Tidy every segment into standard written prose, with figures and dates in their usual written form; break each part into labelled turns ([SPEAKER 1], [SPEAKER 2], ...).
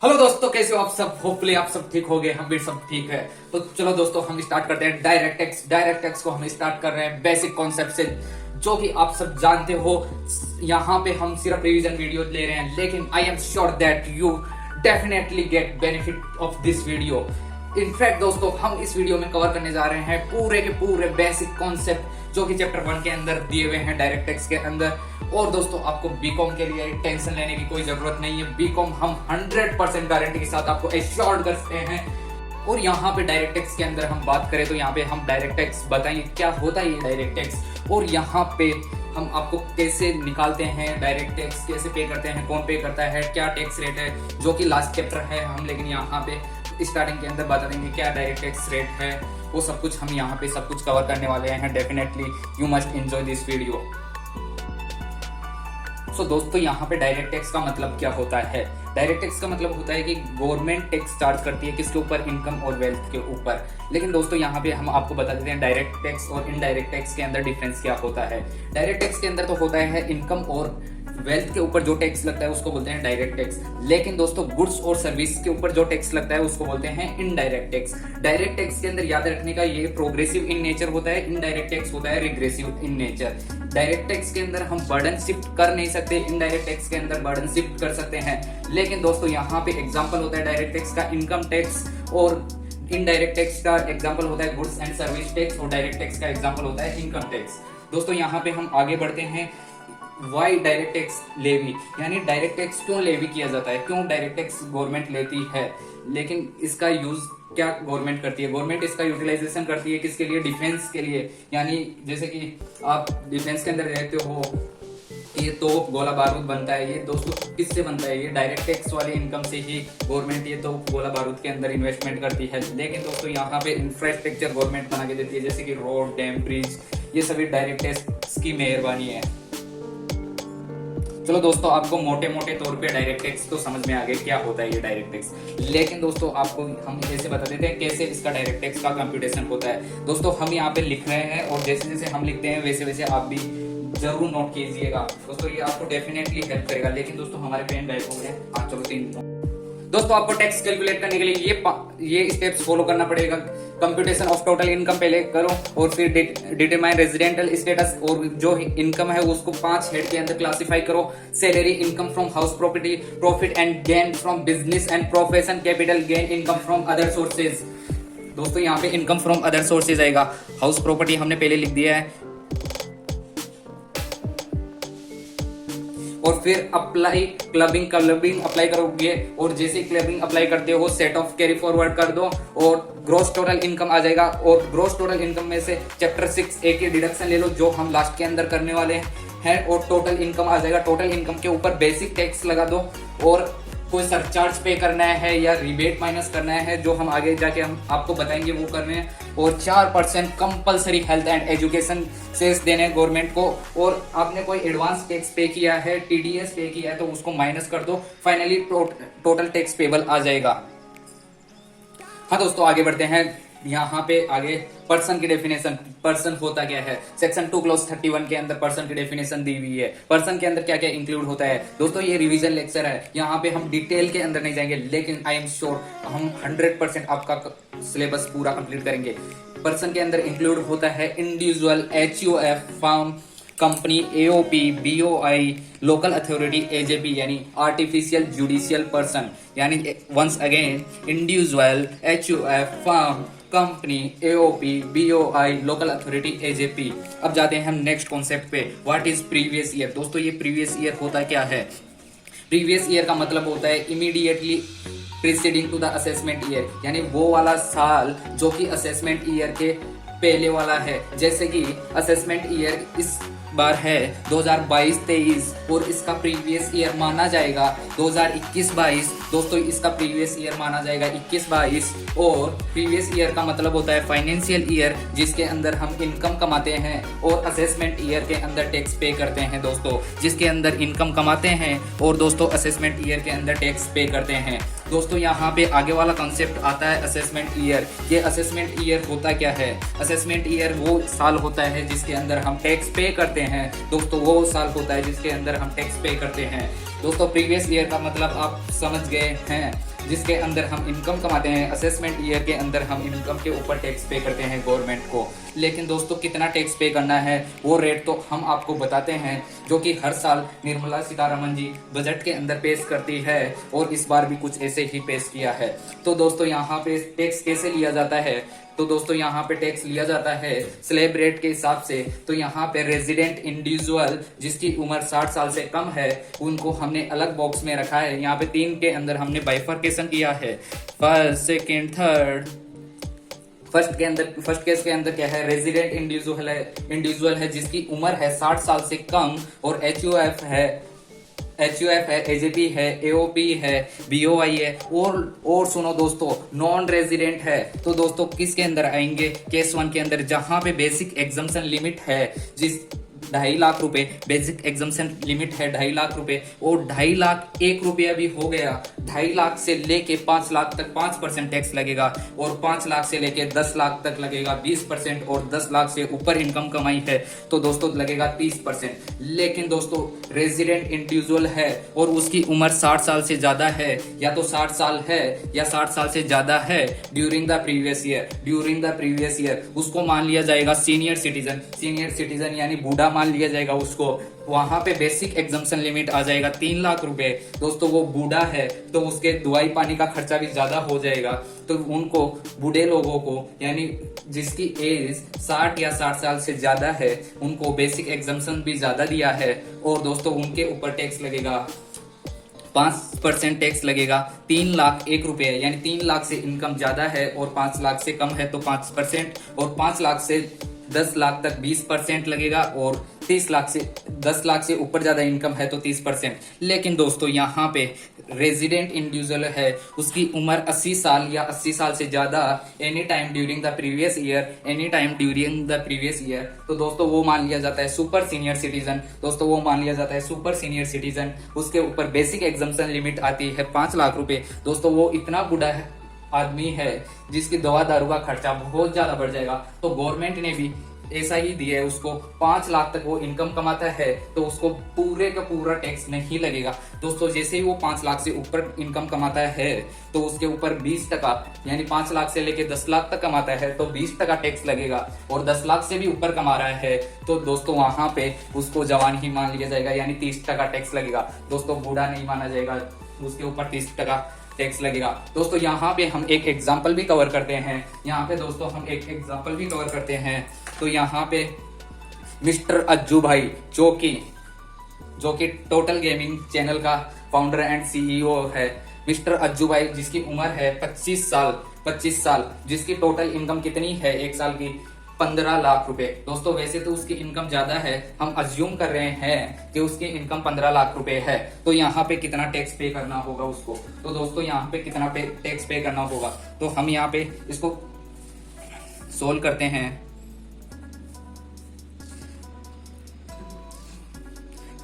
[SPEAKER 1] Hello दोस्तों, कैसे हो आप सब। होपफुली आप सब ठीक होगे, हम भी सब ठीक है। तो चलो दोस्तों, हम स्टार्ट करते हैं डायरेक्ट टैक्स को हम स्टार्ट कर रहे हैं बेसिक कॉन्सेप्ट से, जो कि आप सब जानते हो। यहाँ पे हम सिर्फ रिवीजन वीडियो ले रहे हैं, लेकिन I am sure that you definitely get benefit of this video. In fact दोस्तों, हम इस वीडियो में कवर करने जा रहे हैं पूरे के पूरे बेसिक कॉन्सेप्ट जो कि चैप्टर 1 के अंदर दिए हुए हैं डायरेक्ट टैक्स के अंदर। और दोस्तों, आपको बीकॉम के लिए टेंशन लेने की कोई जरूरत नहीं है। बीकॉम हम 100% गारंटी के साथ आपको एश्योर्ड करते हैं। और यहाँ पे डायरेक्ट टैक्स के अंदर हम बात करें तो यहाँ पे हम डायरेक्ट टैक्स बताएंगे क्या होता है ये डायरेक्ट टैक्स, और यहाँ पे हम आपको कैसे निकालते हैं डायरेक्ट टैक्स, कैसे पे करते हैं, कौन पे करता है, क्या टैक्स रेट है, जो कि लास्ट चैप्टर है हम, लेकिन यहाँ पे स्टार्टिंग के अंदर बता देंगे क्या डायरेक्ट टैक्स रेट है। वो सब कुछ हम यहाँ पे सब कुछ कवर करने वाले हैं। Definitely you must enjoy this video. So दोस्तों, यहाँ पे डायरेक्ट टैक्स का मतलब क्या होता है। डायरेक्ट टैक्स का मतलब होता है कि गवर्नमेंट टैक्स चार्ज करती है किसके ऊपर, इनकम और वेल्थ के ऊपर। लेकिन दोस्तों, यहाँ पे हम आपको बता देते हैं डायरेक्ट टैक्स और इनडायरेक्ट टैक्स के अंदर डिफरेंस क्या होता है। डायरेक्ट टैक्स के अंदर तो होता है इनकम और वेल्थ के ऊपर जो टैक्स लगता है उसको बोलते हैं डायरेक्ट टैक्स। लेकिन दोस्तों, गुड्स और सर्विस के ऊपर जो टैक्स लगता है उसको बोलते हैं इनडायरेक्ट टैक्स। डायरेक्ट टैक्स के अंदर याद रखने का, ये प्रोग्रेसिव इन नेचर होता है, इनडायरेक्ट टैक्स होता है regressive in nature. Direct tax के अंदर हम बर्डन शिफ्ट कर नहीं सकते, इनडायरेक्ट टैक्स के अंदर बर्डन शिफ्ट कर सकते हैं। लेकिन दोस्तों, यहाँ पे एग्जांपल होता है डायरेक्ट टैक्स का इनकम टैक्स, और इनडायरेक्ट टैक्स का एग्जांपल होता है गुड्स एंड सर्विस टैक्स, और डायरेक्ट टैक्स का एग्जांपल होता है इनकम टैक्स। दोस्तों, यहाँ पे हम आगे बढ़ते हैं। वाई डायरेक्ट टैक्स लेवी, यानी डायरेक्ट टैक्स क्यों लेवी किया जाता है, क्यों डायरेक्ट टैक्स गवर्नमेंट लेती है, लेकिन इसका यूज क्या गवर्नमेंट करती है। गवर्नमेंट इसका यूटिलाइजेशन करती है किसके लिए, डिफेंस के लिए। यानी जैसे कि आप डिफेंस के अंदर रहते हो, ये तो गोला बारूद बनता है, ये दोस्तों किससे बनता है, ये डायरेक्ट टैक्स वाली इनकम से ही गवर्नमेंट ये तो गोला बारूद के अंदर इन्वेस्टमेंट करती है। लेकिन दोस्तों, यहाँ पे इंफ्रास्ट्रक्चर गवर्नमेंट बना के देती है, जैसे कि रोड, डैम, ब्रिज, ये सभी डायरेक्ट टैक्स की मेहरबानी है। चलो दोस्तों, आपको मोटे मोटे तौर पे डायरेक्ट टैक्स तो समझ में आ गए क्या होता है ये डायरेक्ट टैक्स। लेकिन दोस्तों, आपको हम ऐसे बता देते हैं कैसे इसका डायरेक्ट टैक्स का कंप्यूटेशन होता है। दोस्तों, हम यहाँ पे लिख रहे हैं, और जैसे जैसे हम लिखते हैं वैसे वैसे आप भी जरूर नोट कीजिएगा दोस्तों, ये आपको डेफिनेटली हेल्प करेगा। लेकिन दोस्तों, हमारे पेन गायब हो गए। हाँ चलो, 3 दोस्तों, आपको टैक्स कैलकुलेट करने के लिए ये स्टेप्स फॉलो करना पड़ेगा। कंप्यूटेशन ऑफ टोटल इनकम पहले करो, और फिर डिटरमाइन रेजिडेंटल स्टेटस, और जो इनकम है उसको 5 हेड के अंदर क्लासिफाई करो। Salary, income from house property, profit and gain from business and profession, capital gain, income from other sources. दोस्तों, यहाँ पे इनकम फ्रॉम अदर सोर्सेज आएगा। हाउस प्रॉपर्टी हमने पहले लिख दिया है, और फिर अप्लाई क्लबिंग अप्लाई करोगे, और जैसे क्लबिंग अप्लाई करते हो सेट ऑफ कैरी फॉरवर्ड कर दो, और ग्रॉस टोटल इनकम आ जाएगा। और ग्रॉस टोटल इनकम में से चैप्टर 6A की डिडक्शन ले लो, जो हम लास्ट के अंदर करने वाले हैं, और टोटल इनकम आ जाएगा। टोटल इनकम के ऊपर बेसिक टैक्स लगा दो, और कोई सरचार्ज पे करना है या रिबेट माइनस करना है, जो हम आगे जाके हम आपको बताएंगे वो करने हैं। और 4% compulsory health and education cess देने गवर्नमेंट को, और आपने कोई एडवांस टैक्स पे किया है, TDS पे किया है, तो उसको माइनस कर दो। फाइनली टोटल टैक्स पेबल आ जाएगा। हाँ दोस्तों, आगे बढ़ते हैं। यहाँ पे आगे पर्सन की डेफिनेशन, पर्सन होता क्या है। सेक्शन 2 क्लॉज 31 के अंदर पर्सन की डेफिनेशन दी हुई है। पर्सन के अंदर क्या क्या इंक्लूड होता है। दोस्तों, ये रिवीजन लेक्चर है, यहाँ पे हम डिटेल के अंदर नहीं जाएंगे, लेकिन आई एम श्योर हम 100% आपका सिलेबस पूरा कंप्लीट करेंगे। पर्सन के अंदर इंक्लूड होता है individual, HUF, firm, company, AOP, BOI, local authority, AJP, यानी आर्टिफिशियल जुडिशियल पर्सन। यानी once again, individual, HUF, firm, company, AOP, BOI, local authority, AJP। अब जाते हैं हम नेक्स्ट कॉन्सेप्ट पे, व्हाट इज प्रीवियस ईयर। दोस्तों, ये प्रीवियस ईयर होता क्या है। प्रीवियस ईयर का मतलब होता है immediately preceding to the assessment year, यानी वो वाला साल जो कि असेसमेंट ईयर के पहले वाला है। जैसे कि असेसमेंट ईयर इस बार है 2022-23, और इसका प्रीवियस ईयर माना जाएगा 2021-22। दोस्तों, इसका प्रीवियस ईयर माना जाएगा 21-22। और प्रीवियस ईयर का मतलब होता है फाइनेंशियल ईयर, जिसके अंदर हम इनकम कमाते हैं, और असेसमेंट ईयर के अंदर टैक्स पे करते हैं दोस्तों, जिसके अंदर इनकम कमाते हैं, और दोस्तों असेसमेंट ईयर के अंदर टैक्स पे करते हैं। दोस्तों, यहाँ पे आगे वाला कॉन्सेप्ट आता है असेसमेंट ईयर। ये असेसमेंट ईयर होता क्या है। असेसमेंट ईयर वो साल होता है जिसके अंदर हम टैक्स पे करते हैं। दोस्तों, वो साल होता है जिसके अंदर हम टैक्स पे करते हैं। दोस्तों, प्रीवियस ईयर का मतलब आप समझ गए हैं। जिसके अंदर हम इनकम कमाते हैं। असेसमेंट ईयर के अंदर हम इनकम के ऊपर टैक्स पे करते हैं गवर्नमेंट को। लेकिन दोस्तों कितना टैक्स पे करना है वो रेट तो हम आपको बताते हैं, जो कि हर साल निर्मला सीतारमण जी बजट के अंदर पेश करती है, और इस बार भी कुछ ऐसे ही पेश किया है। तो दोस्तों यहाँ पे टैक्स कैसे लिया जाता है, तो दोस्तों यहाँ पे टैक्स लिया जाता है स्लैब रेट के हिसाब से। तो यहाँ पे रेजिडेंट इंडिविजुअल जिसकी उम्र 60 साल से कम है उनको हमने अलग बॉक्स में रखा है। यहाँ पे 3 के अंदर हमने बाइफर्केशन किया है, first second third. First case के अंदर क्या है, रेजिडेंट इंडिविजुअल है जिसकी उम्र है 60 साल से कम, और HUF है, AJP है, AOP है, BOI है, और सुनो दोस्तों नॉन रेजिडेंट है। तो दोस्तों किसके अंदर आएंगे, केस 1 के अंदर, जहां पे बेसिक एग्जम्पशन लिमिट है 2.5 लाख रुपए, बेसिक एग्जम्पशन लिमिट है 2.5 लाख रुपए, और 2.5 लाख 1 रुपया भी हो गया। 2.5 लाख से लेके 5 लाख तक 5% टैक्स लगेगा, और 5 लाख से लेके 10 लाख तक लगेगा 20%, और 10 लाख से ऊपर इनकम कमाई है तो दोस्तों लगेगा 30%। लेकिन दोस्तों रेजिडेंट इंडिविजुअल है और उसकी उम्र 60 साल से ज्यादा है, या तो 60 साल है या 60 साल से ज्यादा है ड्यूरिंग द प्रीवियस ईयर, उसको मान लिया जाएगा सीनियर सिटीजन यानी बूढ़ा मान लिया जाएगा उसको। वहां पे बेसिक एग्जम्पशन लिमिट आ जाएगा 3 लाख रुपए। दोस्तों वो बूढ़ा है तो उसके दवाई पानी का खर्चा भी ज्यादा हो जाएगा, तो उनको बूढ़े लोगों को यानी जिसकी एज 60 या 60 साल से ज्यादा है उनको बेसिक एग्जम्पशन भी ज्यादा दिया है, और दोस्तों उनके ऊपर टैक्स लगेगा 5% टैक्स लगेगा। 3 लाख 1 रुपये यानी 3 लाख से इनकम ज्यादा है और 5 लाख से कम है तो 5%, और 5 लाख से 10 लाख तक 20% लगेगा, और 10 लाख से ऊपर ज्यादा इनकम है तो 30%। लेकिन दोस्तों यहाँ पे रेजिडेंट इंडिविजुअल है, उसकी उम्र 80 साल या 80 साल से ज्यादा any time during the previous year, तो दोस्तों वो मान लिया जाता है सुपर सीनियर सिटीजन। उसके ऊपर बेसिक एग्जम्पशन लिमिट आती है 5 लाख रुपए। दोस्तों वो इतना बूढ़ा आदमी है जिसकी दवा दारू का खर्चा बहुत ज्यादा बढ़ जाएगा, तो गवर्नमेंट ने भी ऐसा ही दिया है उसको। 5 लाख तक वो इनकम कमाता है तो उसको पूरे का पूरा टैक्स नहीं लगेगा। दोस्तों जैसे ही वो 5 लाख से ऊपर इनकम कमाता है तो उसके ऊपर 20% यानी 5 लाख से लेके 10 लाख तक कमाता है तो 20% टैक्स लगेगा, और 10 लाख से भी ऊपर कमा रहा है तो दोस्तों वहां पे उसको जवान ही मान लिया जाएगा यानी 30% टैक्स लगेगा। दोस्तों बूढ़ा नहीं माना जाएगा, उसके ऊपर 30% टैक्स लगेगा। दोस्तों यहाँ पे हम एक एग्जाम्पल भी कवर करते हैं। तो यहाँ पे मिस्टर अज्जू भाई जो कि टोटल गेमिंग चैनल का फाउंडर एंड CEO है, मिस्टर अज्जू भाई जिसकी उम्र है 25 साल, जिसकी टोटल इनकम कितनी है एक साल की 15 लाख रुपए। दोस्तों वैसे तो उसकी इनकम ज्यादा है, हम अज्यूम कर रहे हैं कि उसकी इनकम 15 लाख रुपए है, तो यहाँ पे कितना टैक्स पे करना होगा उसको। तो दोस्तों यहाँ पे कितना टैक्स पे करना होगा, तो हम यहाँ पे इसको सोल्व करते हैं।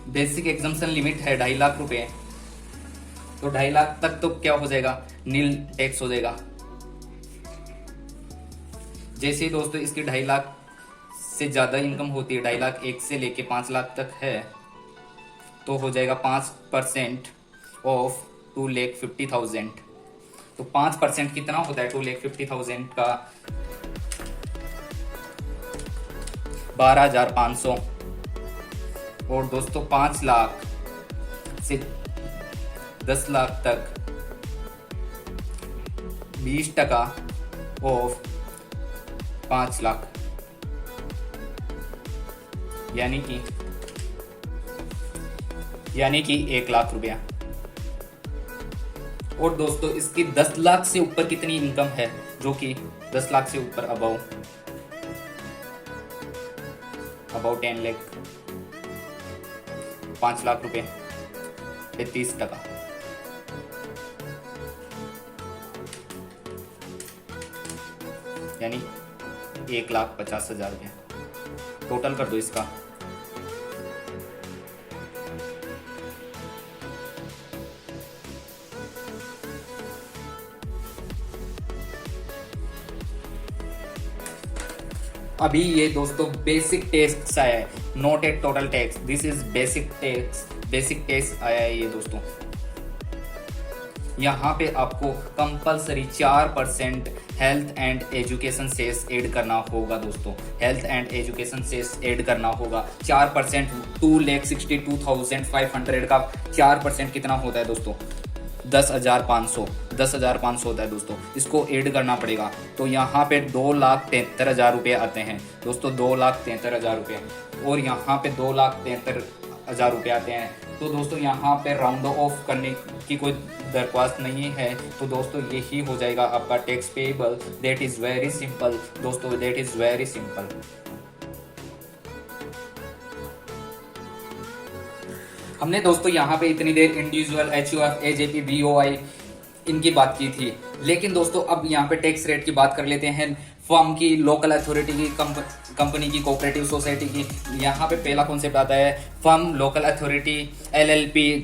[SPEAKER 1] बेसिक एग्जम्पशन लिमिट है 2.5 लाख रुपए, तो 2.5 लाख तक तो क्या हो जाएगा, नील टैक्स हो जाएगा। जैसे ही दोस्तों इसकी 2.5 लाख से ज्यादा इनकम होती है, 2.5 लाख 1 से लेके 5 लाख तक है, तो हो जाएगा 5% ऑफ 2,50,000। तो 5% कितना होता है 2,50,000 का, 12,500। और दोस्तों 5 लाख से 10 लाख तक 20% ऑफ 5 लाख यानी कि 1 लाख रुपया। और दोस्तों इसकी 10 लाख से ऊपर कितनी इनकम है, जो कि 10 लाख से ऊपर अबाउ 10 लाख 5 लाख रुपए पे 30%, यानी 1,50,000 रुपये। टोटल कर दो इसका, अभी ये दोस्तों बेसिक टैक्स आया है, not a total tax, this is basic tax आया है ये दोस्तों। यहाँ पे आपको compulsory 4% health and education cess add करना होगा दोस्तों। Health and education cess add करना होगा 4%। 2,62,500 का 4% कितना होता है दोस्तों? 10,500 होता है दोस्तों। इसको ऐड करना पड़ेगा। तो यहाँ पे 2,73,000 रुपये आते हैं दोस्तों, 2,73,000 रुपये। और यहाँ पे 2,73,000 रुपये आते हैं। तो दोस्तों यहाँ पे राउंड ऑफ करने की कोई दरख्वास्त नहीं है। तो दोस्तों यही हो जाएगा आपका tax payable. That is very simple दोस्तों, दैट इज़ वेरी सिंपल। हमने दोस्तों यहाँ पे इतनी their individual, HUF, AJP, BOI इनकी बात की थी, लेकिन दोस्तों अब यहाँ पे टैक्स रेट की बात कर लेते हैं। फर्म की, लोकल अथॉरिटी की, कंपनी की, कोऑपरेटिव सोसाइटी की। यहाँ पे पहला कॉन्सेप्ट आता है फर्म, लोकल अथॉरिटी, LLP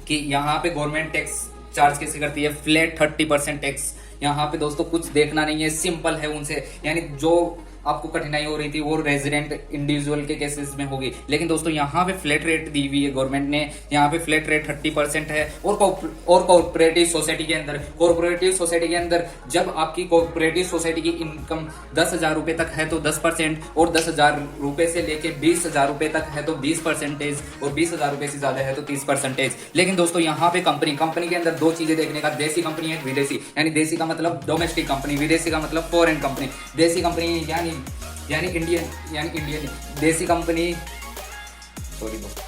[SPEAKER 1] की। यहाँ पे गवर्नमेंट टैक्स चार्ज कैसे करती है? Flat 30% tax. यहाँ पे दोस्तों कुछ देखना नहीं है, सिंपल है उनसे। यानी जो आपको कठिनाई हो रही थी वो रेजिडेंट इंडिविजुअल के केसेस में होगी, लेकिन दोस्तों यहाँ पे फ्लैट रेट दी हुई है गवर्नमेंट ने। यहाँ पे फ्लैट रेट 30% है। और कोऑपरेटिव सोसाइटी के अंदर जब आपकी कोऑपरेटिव सोसाइटी की इनकम 10,000 रुपए तक है तो 10%, और 10,000 रुपए से लेके 20,000 रुपए तक है तो 20%, और 20,000 रुपए से ज्यादा है तो 30%। लेकिन दोस्तों यहाँ पे कंपनी के अंदर दो चीजें देखने का, देसी कंपनी है, विदेशी। यानी देसी का मतलब डोमेस्टिक कंपनी, विदेशी का मतलब फॉरेन कंपनी। देसी कंपनी यानी इंडियन देसी कंपनी, सॉरी दोस्तों,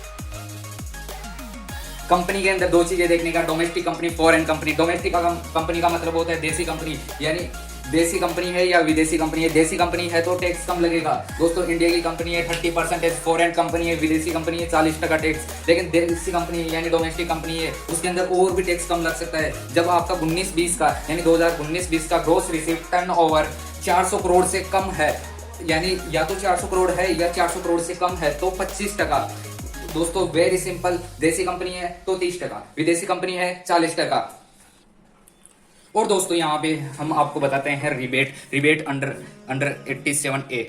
[SPEAKER 1] कंपनी के अंदर दो चीजें देखने का, domestic company, foreign company. Domestic company का मतलब होता है देसी कंपनी, यानी देसी कंपनी है या विदेशी कंपनी है। देसी कंपनी है तो टैक्स कम लगेगा दोस्तों। इंडिया की कंपनी है 30%, फॉरेन कंपनी है, विदेशी कंपनी है 40% टैक्स। लेकिन देसी कंपनी यानी डोमेस्टिक कंपनी है, उसके अंदर और भी टैक्स कम लग सकता है। जब आपका 19-20 का यानी 2019-20 का ग्रॉस रिसीव्ड टर्नओवर 400 करोड़ से कम है, यानी या तो 400 करोड़ है या 400 करोड़ से कम है, तो 25%। दोस्तों वेरी सिंपल। देसी कंपनी है तो 30%, विदेशी कंपनी है 40%। और दोस्तों यहाँ पे हम आपको बताते हैं रिबेट अंडर 87A।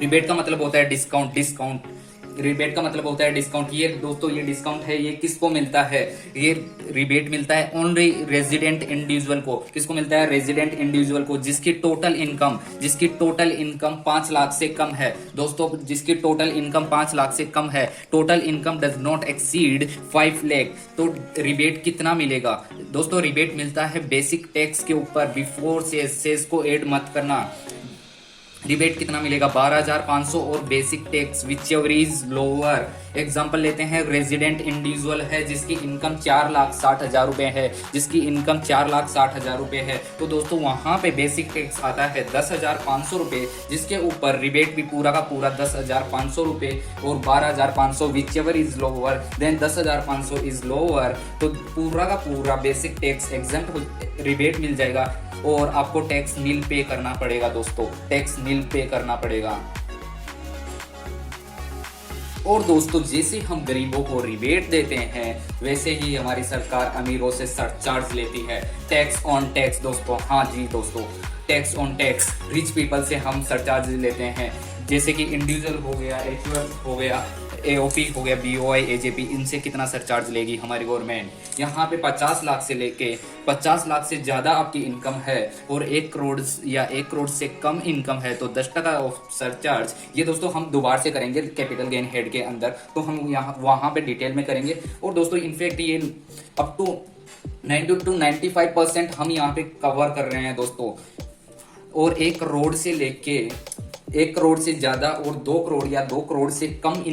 [SPEAKER 1] रिबेट का मतलब होता है डिस्काउंट। रिबेट का मतलब होता है डिस्काउंट। ये दोस्तों ये डिस्काउंट है, ये किसको मिलता है? ये रिबेट मिलता है ओनली रेजिडेंट इंडिविजुअल को। किसको मिलता है? रेजिडेंट इंडिविजुअल को, जिसकी टोटल इनकम 5 लाख से कम है दोस्तों। जिसकी टोटल इनकम 5 लाख से कम है, total income does not exceed 5 lakh. तो रिबेट कितना मिलेगा दोस्तों? रिबेट मिलता है बेसिक टैक्स के ऊपर, बिफोर सेस को ऐड मत करना। रिबेट कितना मिलेगा? 12,500 और basic tax which ever is lower. Example लेते हैं, रेजिडेंट इंडिविजुअल है जिसकी इनकम 4,60,000 रुपए है, जिसकी इनकम 4,60,000 रुपए है, तो दोस्तों वहां पे बेसिक टैक्स आता है 10,500 रुपए, जिसके ऊपर रिबेट भी पूरा का पूरा 10,500 रुपए और 12,500 which ever is lower than 10,500 is lower, तो पूरा का पूरा बेसिक टैक्स एग्जम्प्ट रिबेट मिल जाएगा और आपको टैक्स नील पे करना पड़ेगा दोस्तों, टैक्स नील पे करना पड़ेगा। और दोस्तों जैसे हम गरीबों को रिबेट देते हैं वैसे ही हमारी सरकार अमीरों से सरचार्ज लेती है। टैक्स ऑन टैक्स दोस्तों, हाँ जी दोस्तों, tax on tax. Rich people से हम सरचार्ज लेते हैं, जैसे कि इंडिविजुअल हो गया, HUF हो गया, AOP हो गया, BOI, AJP, इनसे कितना सरचार्ज लेगी हमारी गवर्नमेंट? यहाँ पे 50 लाख से लेके 50 लाख से ज्यादा आपकी इनकम है और 1 करोड़ या 1 करोड़ से कम इनकम है तो 10% ऑफ सरचार्ज। ये दोस्तों हम दोबारा से करेंगे कैपिटल गेन हेड के अंदर, तो हम यहाँ वहां पे डिटेल में करेंगे। और दोस्तों इनफैक्ट ये अप टू 90 to 95% हम यहाँ पे कवर कर रहे हैं दोस्तों। और 1 करोड़ से लेके 1 करोड़ से ज्यादा और 2 करोड़ या 2 करोड़ से कम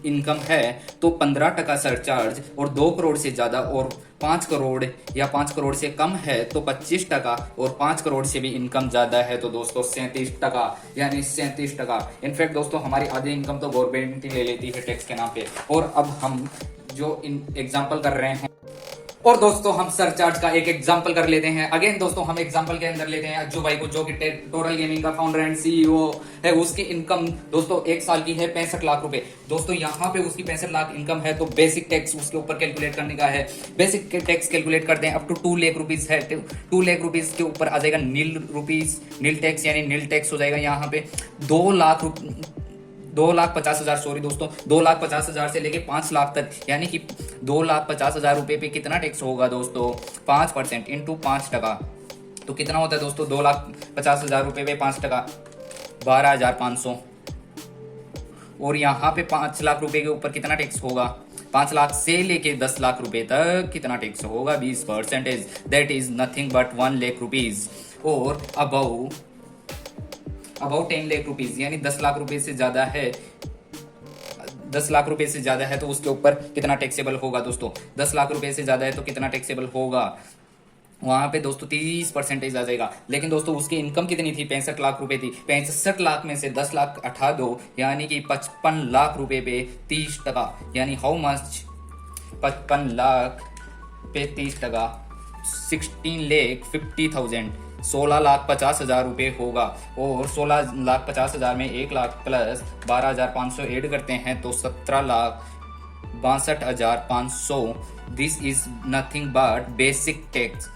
[SPEAKER 1] इनकम है तो 15% सरचार्ज, और 2 करोड़ से ज्यादा और 5 करोड़ या 5 करोड़ से कम है तो 25%, और 5 करोड़ से भी इनकम ज्यादा है तो दोस्तों 37%, यानी 37%। इनफैक्ट दोस्तों हमारी आधी इनकम तो गवर्नमेंट ही ले लेती है टैक्स के नाम पे। और अब हम जो एग्जाम्पल कर रहे हैं, और दोस्तों हम सरचार्ज का एक एग्जांपल कर लेते हैं। अगेन दोस्तों हम एग्जांपल के अंदर लेते हैं अज्जू भाई को, जो कि टोटल गेमिंग का फाउंडर एंड CEO है। उसकी इनकम दोस्तों 1 साल की है 65 लाख रुपए। दोस्तों यहाँ पे उसकी 65 लाख इनकम है तो बेसिक टैक्स उसके ऊपर कैलकुलेट करने का है। बेसिक टैक्स कैलकुलेट करते हैं अप टू 2 लाख रुपीज है, 2 लाख रुपीज के ऊपर आ जाएगा नील टैक्स, यानी नील टैक्स हो जाएगा यहाँ पे 2,50,000 सॉरी दोस्तों, 2,50,000 से लेके 5 लाख तक, यानी कि 2,50,000 रुपये पे कितना टैक्स होगा दोस्तों? 5% इंटू 5%, तो कितना होता है दोस्तों? 2,50,000 रुपये पे 5%, 12,500। और यहाँ पे 5 लाख रुपए के ऊपर कितना टैक्स होगा? 5 लाख से लेके 10 लाख रुपए तक कितना टैक्स होगा? 20%, that is nothing but 1 lakh rupees. और अबाउ 10 लाख रुपीज, यानी 10 लाख रुपए से ज्यादा है, 10 लाख रुपए से ज्यादा है तो उसके ऊपर कितना टैक्सेबल होगा दोस्तों? 10 लाख रुपए से ज्यादा है तो कितना टैक्सेबल होगा? वहां पे दोस्तों 30% आ जाएगा। लेकिन दोस्तों उसकी इनकम कितनी थी? 65 लाख रुपए थी। 65 लाख में से 10 लाख हटा दो, यानी कि 55 लाख रुपए पे 30%, यानी हाउ मच? 55 लाख पे 30%, 16,50,000, 16,50,000 रुपये होगा। और 16,50,000 में 1 लाख प्लस 12,500 ऐड करते हैं तो 17,62,500। This is nothing but basic tax,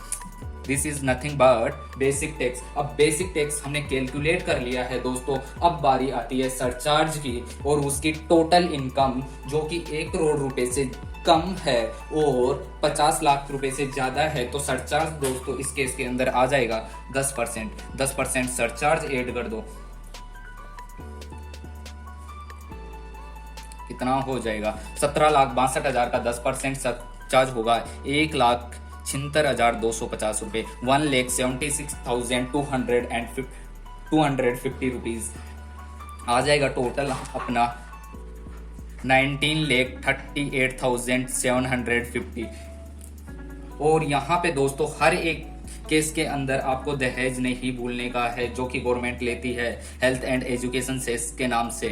[SPEAKER 1] this is nothing but basic tax. अब बेसिक टैक्स हमने कैलकुलेट कर लिया है दोस्तों। अब बारी आती है सरचार्ज की, और उसकी टोटल इनकम जो कि 1 करोड़ रुपए से कम है और 50 लाख रुपए से ज्यादा है, तो सरचार्ज दोस्तों इस केस के अंदर आ जाएगा 10%। 10% सरचार्ज ऐड कर दो, कितना हो जाएगा? 17,62,000 का 10% सरचार्ज होगा 1,76,250 रुपए, 1,76,250 रुपीज आ जाएगा टोटल अपना 19,38,750। और यहाँ पे दोस्तों हर एक केस के अंदर आपको दहेज नहीं भूलने का है, जो कि गवर्नमेंट लेती है हेल्थ एंड एजुकेशन सेस के नाम से।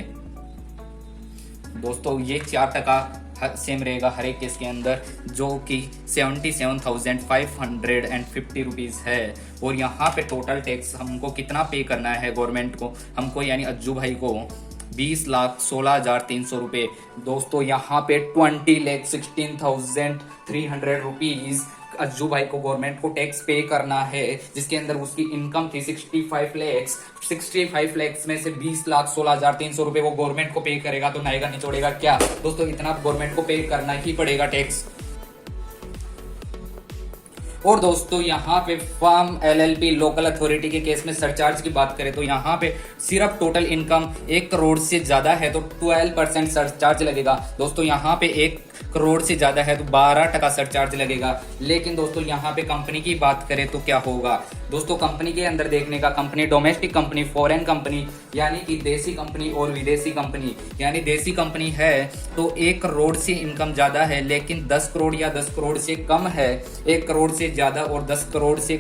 [SPEAKER 1] दोस्तों ये 4% सेम रहेगा हर एक केस के अंदर, जो कि 77,550 रुपीज है। और यहाँ पे टोटल टैक्स हमको कितना पे करना है गवर्नमेंट को? हमको यानी अज्जू भाई को 20,16,300 रुपये। दोस्तों यहाँ पे 20,16,300 रुपीज अज्जू भाई को गवर्नमेंट को टैक्स पे करना है, जिसके अंदर उसकी इनकम थी 65 लैक्स। 65 लैक्स में से 20,16,300 रुपए वो गवर्नमेंट को पे करेगा, तो नाएगा निचोड़ेगा क्या दोस्तों? इतना गवर्नमेंट को पे करना ही पड़ेगा टैक्स। और दोस्तों यहाँ पे फर्म LLP लोकल अथॉरिटी के केस में सरचार्ज की बात करें तो यहाँ पे सिर्फ टोटल इनकम 1 करोड़ से ज्यादा है तो 12% सरचार्ज लगेगा। दोस्तों यहाँ पे 1 करोड़ से ज्यादा है तो 12% सरचार्ज लगेगा। लेकिन दोस्तों यहाँ पे कंपनी की बात करें तो क्या होगा? दोस्तों कंपनी के अंदर देखने का, company domestic company, foreign company, यानी कि देसी कंपनी और विदेशी कंपनी। यानी देसी कंपनी है तो 1 करोड़ से इनकम ज्यादा है, लेकिन 10 करोड़ या 10 करोड़ से कम है, 1 करोड़ से ज्यादा और 10 करोड़ से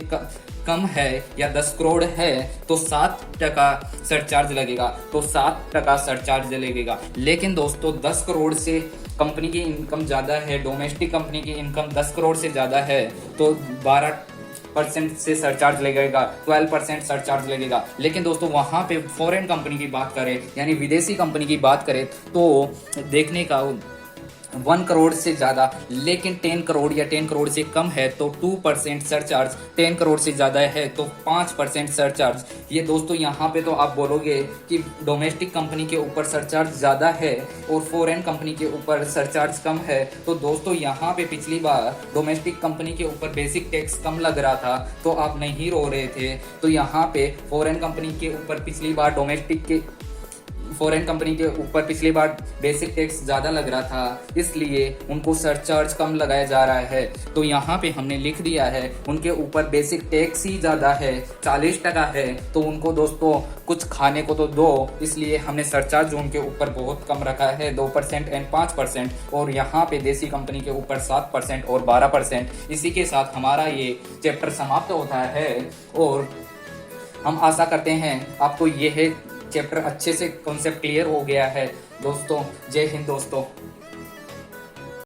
[SPEAKER 1] कम है या 10 करोड़ है तो 7% सरचार्ज लगेगा, तो 7% सरचार्ज लगेगा। लेकिन दोस्तों 10 करोड़ से कंपनी की इनकम ज्यादा है, डोमेस्टिक कंपनी की इनकम 10 करोड़ से ज्यादा है तो 12% से सरचार्ज लगेगा, 12% सरचार्ज लगेगा। लेकिन दोस्तों वहां पे फॉरेन कंपनी की बात करें यानी विदेशी कंपनी की बात करें तो देखने का 1 करोड़ से ज्यादा, लेकिन 10 करोड़ या 10 करोड़ से कम है तो 2% सरचार्ज, 10 करोड़ से ज्यादा है तो 5% सरचार्ज। ये दोस्तों यहाँ पे तो आप बोलोगे कि डोमेस्टिक कंपनी के ऊपर सरचार्ज ज्यादा है और फॉरेन कंपनी के ऊपर सरचार्ज कम है, तो दोस्तों यहाँ पे पिछली बार डोमेस्टिक कंपनी के ऊपर बेसिक टैक्स कम लग रहा था तो आप नहीं रो रहे थे। तो यहाँ पे फॉरेन कंपनी के ऊपर पिछली बार पिछली बार बेसिक टैक्स ज़्यादा लग रहा था, इसलिए उनको सरचार्ज कम लगाया जा रहा है। तो यहाँ पे हमने लिख दिया है उनके ऊपर बेसिक टैक्स ही ज़्यादा है, 40% है, तो उनको दोस्तों कुछ खाने को तो दो, इसलिए हमने सरचार्ज उनके ऊपर बहुत कम रखा है, 2% एंड 5%। और यहाँ पे देसी कंपनी के ऊपर 7% और 12%। इसी के साथ हमारा ये चैप्टर समाप्त होता है और हम आशा करते हैं आपको यह चैप्टर अच्छे से कॉन्सेप्ट क्लियर हो गया है दोस्तों। जय हिंद दोस्तों।